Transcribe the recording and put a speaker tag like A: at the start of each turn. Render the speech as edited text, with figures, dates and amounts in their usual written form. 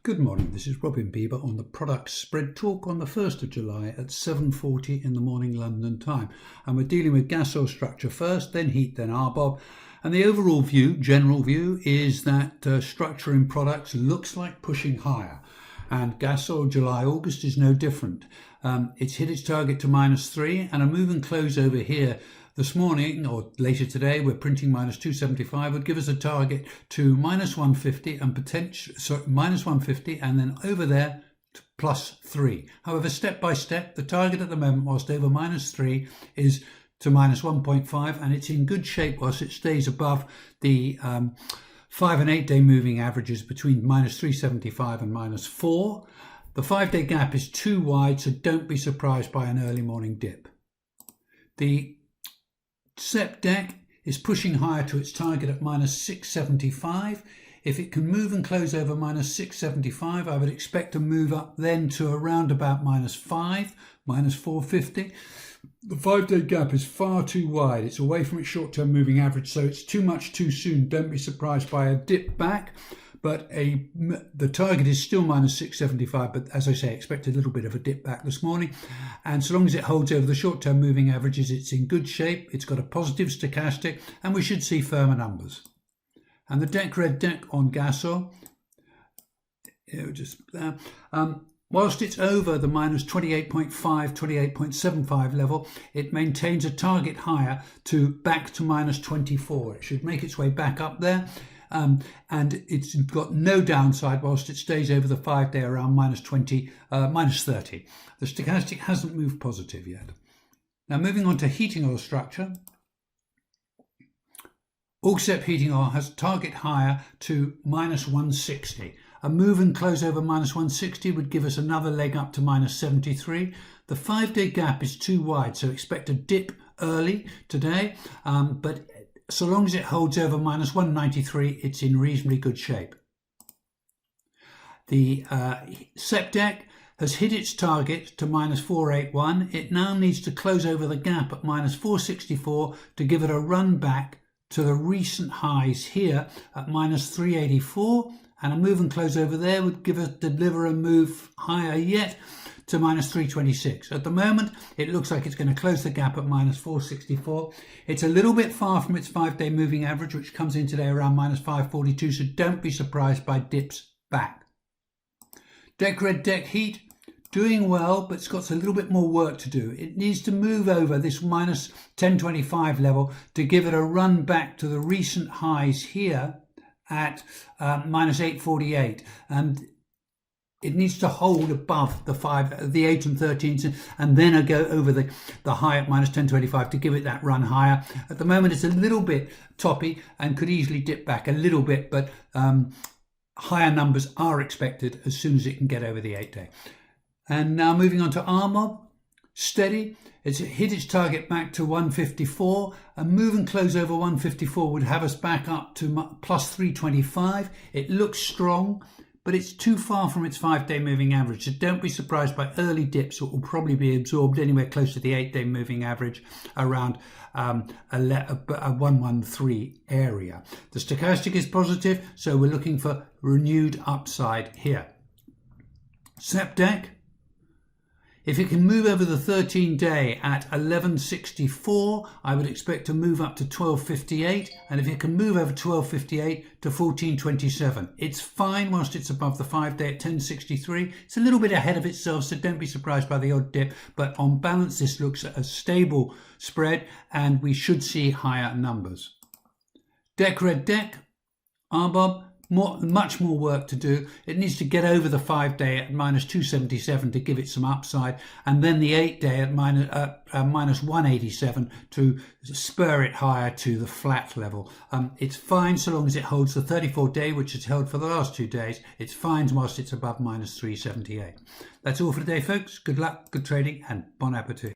A: Good morning, this is Robin Bieber on the product spread talk on the 1st of July at 7:40 in the morning London time. And we're dealing with gas oil structure first, then heat, then RBOB. And the overall view, general view, is that structure in products looks like pushing higher. And gas oil July-August is no different. It's hit its target to -3 and a move and close over here this morning or later today. We're printing -275 would give us a target to -150 and -150 and then over there to +3. However, step by step, the target at the moment, whilst over -3, is to -1.5, and it's in good shape whilst it stays above the 5 and 8 day moving averages between -375 and -4. The 5-day gap is too wide, so don't be surprised by an early morning dip. The SpreadTalk is pushing higher to its target at -675. If it can move and close over -675, I would expect to move up then to around about -5, -450. The 5-day gap is far too wide. It's away from its short-term moving average, so it's too much too soon. Don't be surprised by a dip back. But the target is still -675, but as I say, expect a little bit of a dip back this morning. And so long as it holds over the short-term moving averages, it's in good shape. It's got a positive stochastic, and we should see firmer numbers. And the red deck on gas oil, whilst it's over the -28.5, 28.75 level, it maintains a target higher back to -24. It should make its way back up there. And it's got no downside whilst it stays over the 5-day around -20, -30. The stochastic hasn't moved positive yet. Now moving on to heating oil structure. Auxep heating oil has target higher to -160. A move and close over -160 would give us another leg up to -73. The 5-day gap is too wide, so expect a dip early today, but so long as it holds over -193, it's in reasonably good shape. The SpreadTalk has hit its target to -481. It now needs to close over the gap at -464 to give it a run back to the recent highs here at -384, and a move and close over there would deliver a move higher yet to -326. At the moment, it looks like it's going to close the gap at -464. It's a little bit far from its 5-day moving average, which comes in today around -542, so don't be surprised by dips back. Red deck heat, doing well, but it's got a little bit more work to do. It needs to move over this -1025 level to give it a run back to the recent highs here at -848. And it needs to hold above the 8 and 13s, and then go over the high at -1025 to give it that run higher. At the moment, it's a little bit toppy and could easily dip back a little bit, but higher numbers are expected as soon as it can get over the 8-day. And now moving on to RBOB, steady. It's hit its target back to 154. A move and close over 154 would have us back up to +325. It looks strong, but it's too far from its 5-day moving average, so don't be surprised by early dips that will probably be absorbed anywhere close to the 8-day moving average around a 113 area. The stochastic is positive, so we're looking for renewed upside here. SpreadTalk, if it can move over the 13-day at 1164, I would expect to move up to 1258. And if it can move over 1258 to 1427, it's fine whilst it's above the 5-day at 1063. It's a little bit ahead of itself, so don't be surprised by the odd dip. But on balance, this looks at a stable spread, and we should see higher numbers. Red deck, RBOB, much more work to do. It needs to get over the 5-day at -277 to give it some upside, and then the 8-day at -187 to spur it higher to the flat level. It's fine so long as it holds the 34-day, which it's held for the last 2 days. It's fine whilst it's above -378. That's all for today, folks. Good luck, good trading, and bon appetit.